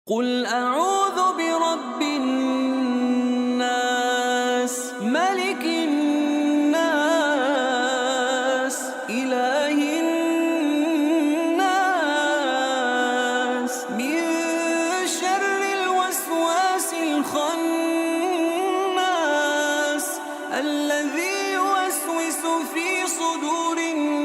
قُلْ أَعُوذُ بِرَبِّ النَّاسِ مَلِكِ النَّاسِ إِلَٰهِ النَّاسِ مِن شَرِّ الْوَسْوَاسِ الْخَنَّاسِ الَّذِي يُوَسْوِسُ فِي صُدُورِ النَّاسِ